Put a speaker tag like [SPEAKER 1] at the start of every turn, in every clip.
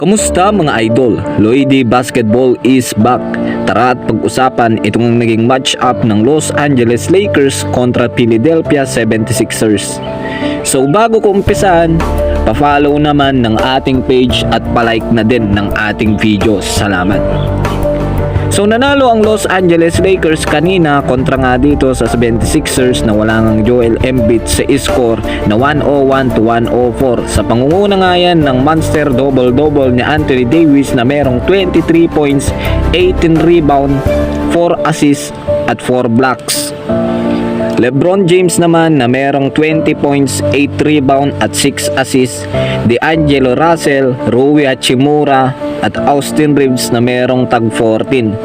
[SPEAKER 1] Kamusta mga idol? Lloydie Basketball is back. Tara at pag-usapan itong naging match-up ng Los Angeles Lakers kontra Philadelphia 76ers. So bago ko umpisahan, pa-follow naman ng ating page at pa-like na din ng ating videos. Salamat. So nanalo ang Los Angeles Lakers kanina kontra nga dito sa 76ers na wala ngang Joel Embiid sa score na 101-104. Sa pangunguna nga yan ng monster double-double ni Anthony Davis na merong 23 points, 18 rebound, 4 assists at 4 blocks. LeBron James naman na merong 20 points, 8 rebound at 6 assists. D'Angelo Russell, Rui Hachimura at Austin Reeves na merong tag 14.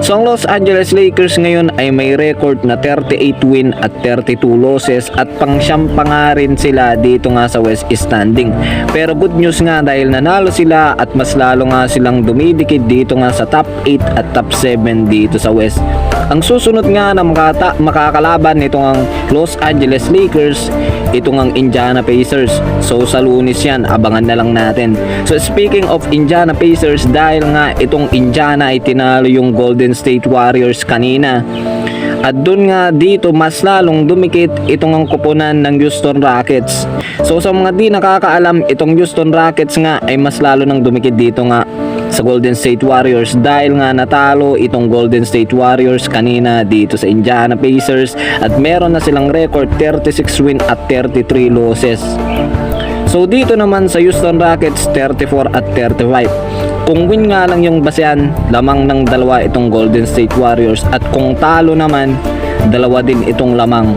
[SPEAKER 1] So ang Los Angeles Lakers ngayon ay may record na 38 win at 32 losses at pang-siyam pa nga rin sila dito nga sa West standing. Pero good news nga dahil nanalo sila at mas lalo nga silang dumidikit dito nga sa top 8 at top 7 dito sa West. Ang susunod nga na makakalaban nitong ang Los Angeles Lakers, itong ang Indiana Pacers. So sa Lunes yan, abangan na lang natin. So speaking of Indiana Pacers, dahil nga itong Indiana ay tinalo yung Golden State Warriors kanina. At dun nga dito mas lalong dumikit itong ang koponan ng Houston Rockets. So sa mga di nakakaalam, itong Houston Rockets nga ay mas lalo nang dumikit dito nga sa Golden State Warriors dahil nga natalo itong Golden State Warriors kanina dito sa Indiana Pacers at meron na silang record 36 win at 33 losses. So dito naman sa Houston Rockets 34 at 35. Kung win nga lang yung basehan, lamang ng dalawa itong Golden State Warriors at kung talo naman, dalawa din itong lamang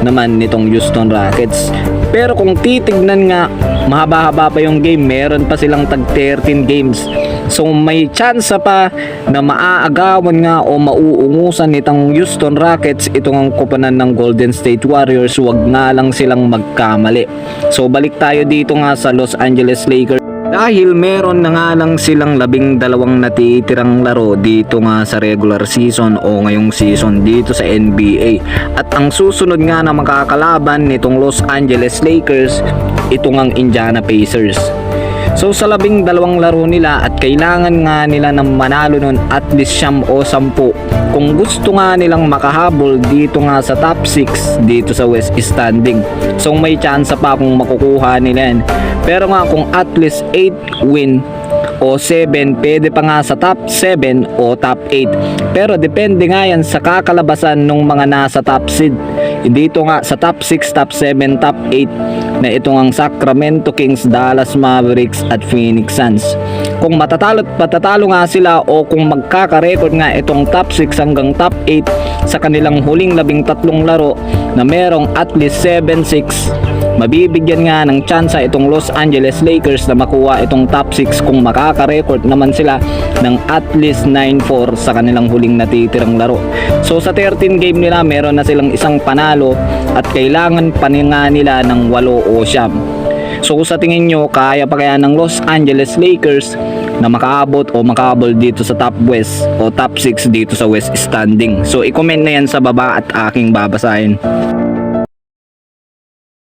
[SPEAKER 1] naman nitong Houston Rockets. Pero kung titignan nga, mahaba-haba pa yung game, meron pa silang tag 13 games. So may chance pa na maaagawan nga o mauungusan nitong Houston Rockets itong ang koponan ng Golden State Warriors, wag nga lang silang magkamali. So balik tayo dito nga sa Los Angeles Lakers. Dahil meron na nga lang silang 12 natitirang laro dito nga sa regular season o ngayong season dito sa NBA. At ang susunod nga na makakalaban nitong Los Angeles Lakers, itong ang Indiana Pacers. So sa 12 laro nila at kailangan nga nila ng manalo nun at least 9 o 10 kung gusto nga nilang makahabol dito nga sa top 6 dito sa West standing. So may chance pa kung makukuha nila yan. Pero nga kung at least 8 win o 7, pwede pa nga sa top 7 o top 8. Pero depende nga yan sa kakalabasan ng mga nasa top seed. Dito nga sa top 6, top 7, top 8 na itong ang Sacramento Kings, Dallas Mavericks at Phoenix Suns. Kung matatalo nga sila o kung magkaka-record nga itong top 6 hanggang top 8 sa kanilang huling 13 laro na merong at least 7-6, mabibigyan nga ng tsansa itong Los Angeles Lakers na makuha itong top 6 kung makaka-record naman sila ng at least 9-4 sa kanilang huling natitirang laro. So sa 13 game nila meron na silang isang panalo at kailangan pa nga nila ng 8 o 9. So sa tingin nyo, kaya pa kaya ng Los Angeles Lakers na makaabot o makahabol dito sa top West o top 6 dito sa West standing? So i-comment na yan sa baba at aking babasahin.